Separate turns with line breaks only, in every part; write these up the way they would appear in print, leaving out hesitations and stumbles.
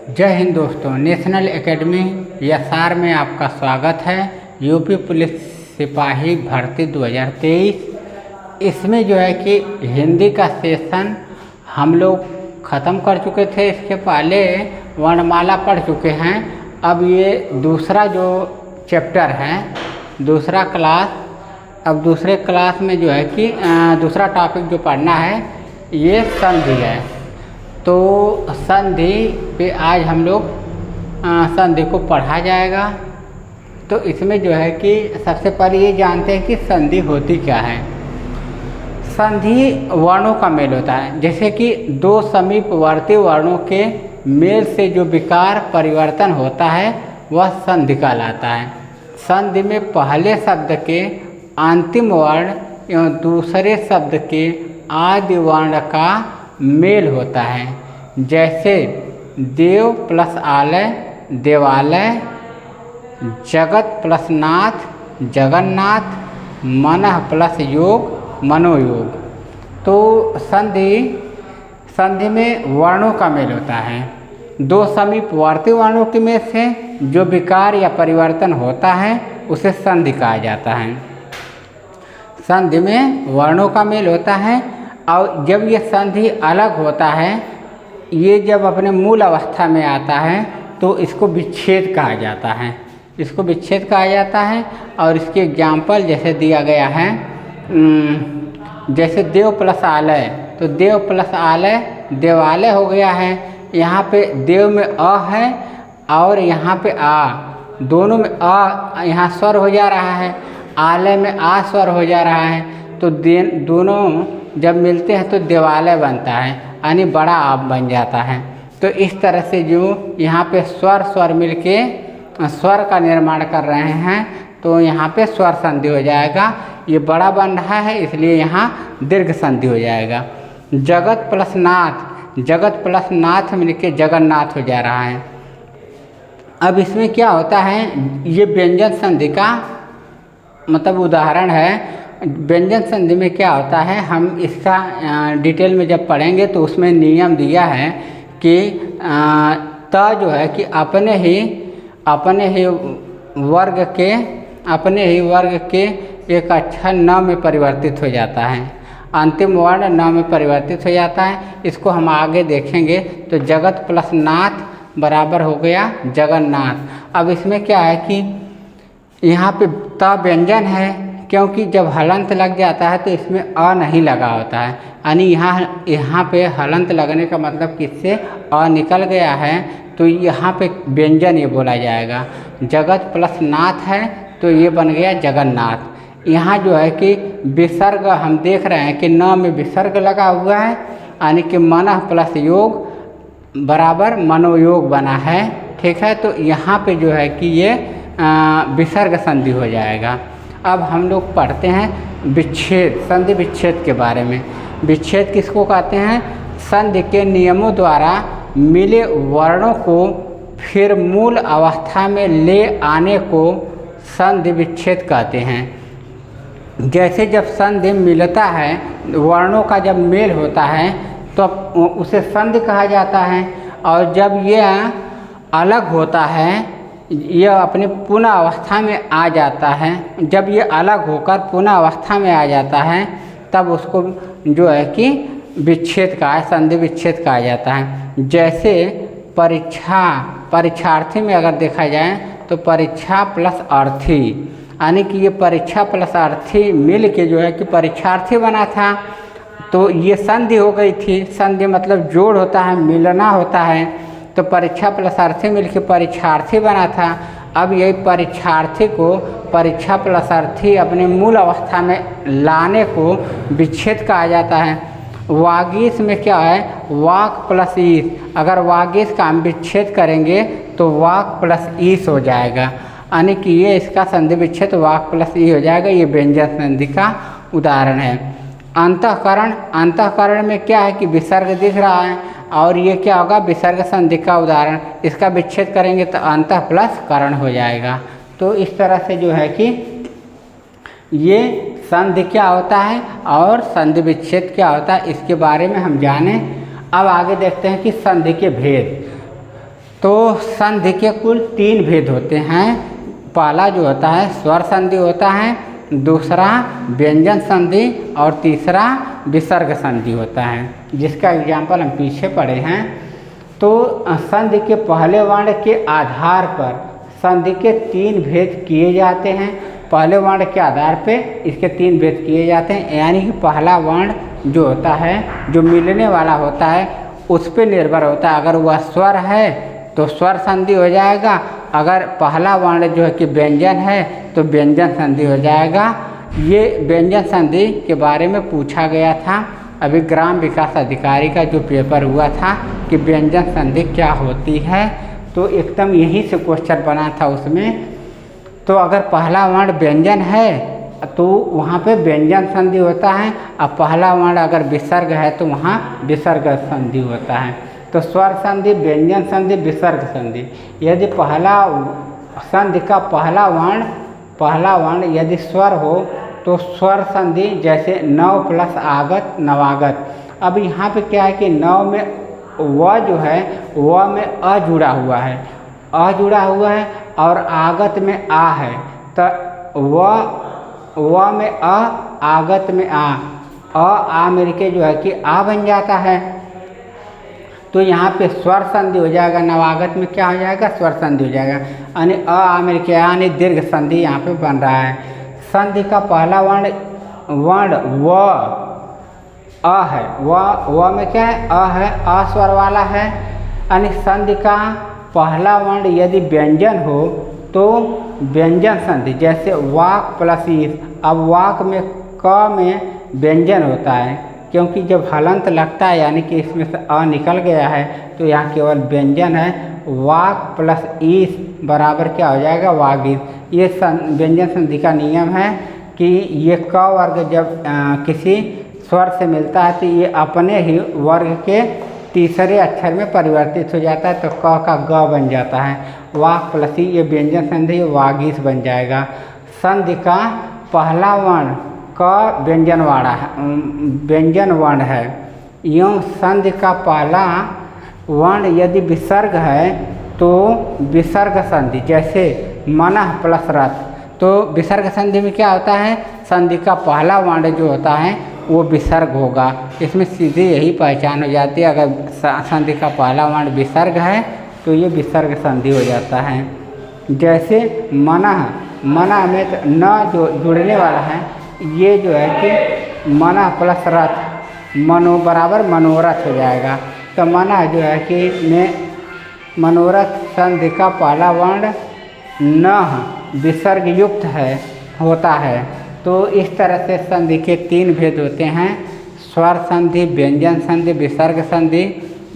जय हिंद दोस्तों, national academy SR में आपका स्वागत है। यूपी पुलिस सिपाही भर्ती 2023 इसमें जो है कि हिंदी का सेशन हम लोग ख़त्म कर चुके थे। इसके पहले वर्णमाला पढ़ चुके हैं। अब ये दूसरा जो चैप्टर है, दूसरा क्लास, अब दूसरे क्लास में जो है कि दूसरा टॉपिक जो पढ़ना है ये संधि है। तो संधि पे आज हम लोग संधि को पढ़ा जाएगा। तो इसमें जो है कि सबसे पहले ये जानते हैं कि संधि होती क्या है। संधि वर्णों का मेल होता है, जैसे कि दो समीपवर्ती वर्णों के मेल से जो विकार परिवर्तन होता है वह संधि कहलाता है। संधि में पहले शब्द के अंतिम वर्ण एवं दूसरे शब्द के आदि वर्ण का मेल होता है। जैसे देव प्लस आलय देवालय, जगत प्लस नाथ जगन्नाथ, मनः प्लस योग मनोयोग। तो संधि में वर्णों का मेल होता है। दो समीपवर्ती वर्णों के में से जो विकार या परिवर्तन होता है उसे संधि कहा जाता है। संधि में वर्णों का मेल होता है और जब ये संधि अलग होता है, ये जब अपने मूल अवस्था में आता है तो इसको विच्छेद कहा जाता है। इसको विच्छेद कहा जाता है। और इसके एग्जाम्पल जैसे दिया गया है, जैसे देव प्लस आलय, तो देव प्लस आलय देवालय हो गया है। यहाँ पे देव में अ है और यहाँ पे आ, दोनों में अ यहाँ स्वर हो जा रहा है, आलय में आ स्वर हो जा रहा है। तो दोनों जब मिलते हैं तो देवालय बनता है, यानी बड़ा आप बन जाता है। तो इस तरह से जो यहाँ पे स्वर मिलके स्वर का निर्माण कर रहे हैं, तो यहाँ पे स्वर संधि हो जाएगा। ये बड़ा बन रहा है इसलिए यहाँ दीर्घ संधि हो जाएगा। जगत प्लस नाथ मिलके जगन्नाथ हो जा रहा है। अब इसमें क्या होता है, ये व्यंजन संधि का मतलब उदाहरण है। व्यंजन संधि में क्या होता है, हम इसका डिटेल में जब पढ़ेंगे तो उसमें नियम दिया है कि त जो है कि अपने ही वर्ग के एक अक्षर न में परिवर्तित हो जाता है। अंतिम वर्ण न में परिवर्तित हो जाता है। इसको हम आगे देखेंगे। तो जगत प्लस नाथ बराबर हो गया जगन्नाथ। अब इसमें क्या है कि यहाँ पे त व्यंजन है, क्योंकि जब हलंत लग जाता है तो इसमें अ नहीं लगा होता है, यानी यहाँ पे हलंत लगने का मतलब किससे अ निकल गया है, तो यहाँ पे व्यंजन ये बोला जाएगा। जगत प्लस नाथ है तो ये बन गया जगन्नाथ। यहाँ जो है कि विसर्ग हम देख रहे हैं कि न में विसर्ग लगा हुआ है, यानी कि मनः प्लस योग बराबर मनोयोग बना है। ठीक है, तो यहाँ पे जो है कि ये विसर्ग संधि हो जाएगा। अब हम लोग पढ़ते हैं विच्छेद, संधि विच्छेद के बारे में। विच्छेद किसको कहते हैं? संधि के नियमों द्वारा मिले वर्णों को फिर मूल अवस्था में ले आने को संधि विच्छेद कहते हैं। जैसे जब संधि मिलता है, वर्णों का जब मेल होता है तो उसे संधि कहा जाता है। और जब यह अलग होता है, यह अपने पुनः अवस्था में आ जाता है, जब ये अलग होकर पुनः अवस्था में आ जाता है तब उसको जो है कि विच्छेद का संधि विच्छेद कहा जाता है। जैसे परीक्षार्थी में अगर देखा जाए तो परीक्षा प्लस अर्थी, यानी कि ये परीक्षा प्लस अर्थी मिल के जो है कि परीक्षार्थी बना था, तो ये संधि हो गई थी। संधि मतलब जोड़ होता है, मिलना होता है। तो परीक्षा प्लस अर्थी मिलकर परीक्षार्थी बना था। अब यही परीक्षार्थी को परीक्षा प्लस अर्थी अपने मूल अवस्था में लाने को विच्छेद कहा जाता है। वागीश में क्या है, वाक प्लस ईस, अगर वागीश का हम विच्छेद करेंगे तो वाक प्लस ईस हो जाएगा, यानी कि ये इसका संधि विच्छेद वाक प्लस ई हो जाएगा। ये व्यंजन संधि का उदाहरण है। अंतःकरण में क्या है कि विसर्ग दिख रहा है, और ये क्या होगा, विसर्ग संधि का उदाहरण। इसका विच्छेद करेंगे तो अंतः प्लस करण हो जाएगा। तो इस तरह से जो है कि ये संधि क्या होता है और संधि विच्छेद क्या होता है, इसके बारे में हम जाने। अब आगे देखते हैं कि संधि के भेद। तो संधि के कुल 3 भेद होते हैं। पहला जो होता है स्वर संधि होता है, दूसरा व्यंजन संधि और तीसरा विसर्ग संधि होता है, जिसका एग्जाम्पल हम पीछे पढ़े हैं। तो संधि के पहले वर्ण के आधार पर संधि के 3 भेद किए जाते हैं। पहले वर्ण के आधार पे इसके 3 भेद किए जाते हैं, यानी कि पहला वर्ण जो होता है, जो मिलने वाला होता है, उस पर निर्भर होता है। अगर वह स्वर है तो स्वर संधि हो जाएगा, अगर पहला वर्ण जो है कि व्यंजन है तो व्यंजन संधि हो जाएगा। ये व्यंजन संधि के बारे में पूछा गया था अभी ग्राम विकास अधिकारी का जो पेपर हुआ था कि व्यंजन संधि क्या होती है, तो एकदम यहीं से क्वेश्चन बना था उसमें। तो अगर पहला वर्ण व्यंजन है तो वहाँ पे व्यंजन संधि होता है, और पहला वर्ण अगर विसर्ग है तो वहाँ विसर्ग संधि होता है। तो स्वर संधि, व्यंजन संधि, विसर्ग संधि। यदि पहला संधि का पहला वर्ण यदि स्वर हो तो स्वर संधि, जैसे नव प्लस आगत नवागत। अब यहाँ पे क्या है कि नव में व जो है व में अ जुड़ा हुआ है, और आगत में आ है, तो व में अ, आगत में आ मिलके जो है कि आ बन जाता है। तो यहाँ पे स्वर संधि हो जाएगा, नवागत में क्या हो जाएगा, स्वर संधि हो जाएगा, यानी आ मिलके यानी दीर्घ संधि यहाँ पे बन रहा है। संधि का पहला वर्ण व अ है, व में क्या है, अ है, अ स्वर वाला है। यानी संधि का पहला वर्ण यदि व्यंजन हो तो व्यंजन संधि, जैसे वाक प्लस ईस। अब वाक में क में व्यंजन होता है, क्योंकि जब हलंत लगता है यानी कि इसमें से अ निकल गया है तो यहाँ केवल व्यंजन है। वाक प्लस ईस बराबर क्या हो जाएगा, वागीस। ये व्यंजन संधि का नियम है कि ये क वर्ग जब किसी स्वर से मिलता है तो ये अपने ही वर्ग के तीसरे अक्षर में परिवर्तित हो जाता है, तो क का ग बन जाता है। वाक प्लस ई, ये व्यंजन संधि वागीस बन जाएगा। संधि का पहला वर्ण क व्यंजन वर्ण है। यूँ संधि का पहला वर्ण यदि विसर्ग है तो विसर्ग संधि, जैसे मनः प्लस रथ। तो विसर्ग संधि में क्या होता है, संधि का पहला वर्ण जो होता है वो विसर्ग होगा। इसमें सीधे यही पहचान हो जाती है, अगर संधि का पहला वर्ण विसर्ग है तो ये विसर्ग संधि हो जाता है। जैसे मनः में तो न जो जुड़ने वाला है, ये जो है कि मनः प्लस रथ, मनो बराबर मनोरथ हो जाएगा। तो मनः जो है कि में मनोरथ संधि का पहला वर्ण न विसर्ग युक्त होता है। तो इस तरह से संधि के 3 भेद होते हैं, स्वर संधि, व्यंजन संधि, विसर्ग संधि।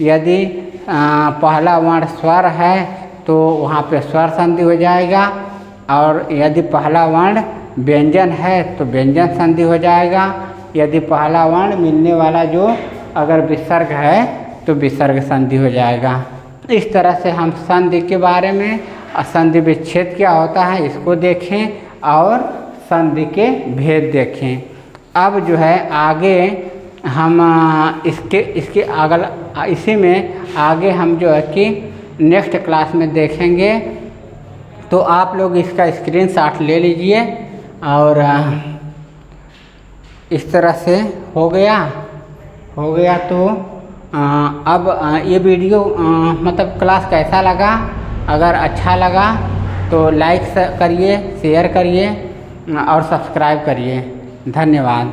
यदि पहला वर्ण स्वर है तो वहाँ पे स्वर संधि हो जाएगा, और यदि पहला वर्ण व्यंजन है तो व्यंजन संधि हो जाएगा। यदि पहला वर्ण मिलने वाला जो अगर विसर्ग है तो विसर्ग संधि हो जाएगा। इस तरह से हम संधि के बारे में, संधि विच्छेद क्या होता है इसको देखें और संधि के भेद देखें। अब जो है आगे हम इसके अगला इसी में आगे हम जो है कि नेक्स्ट क्लास में देखेंगे। तो आप लोग इसका स्क्रीनशॉट ले लीजिए। और इस तरह से हो गया तो अब ये वीडियो मतलब क्लास कैसा लगा, अगर अच्छा लगा तो लाइक करिए, शेयर करिए और सब्सक्राइब करिए। धन्यवाद।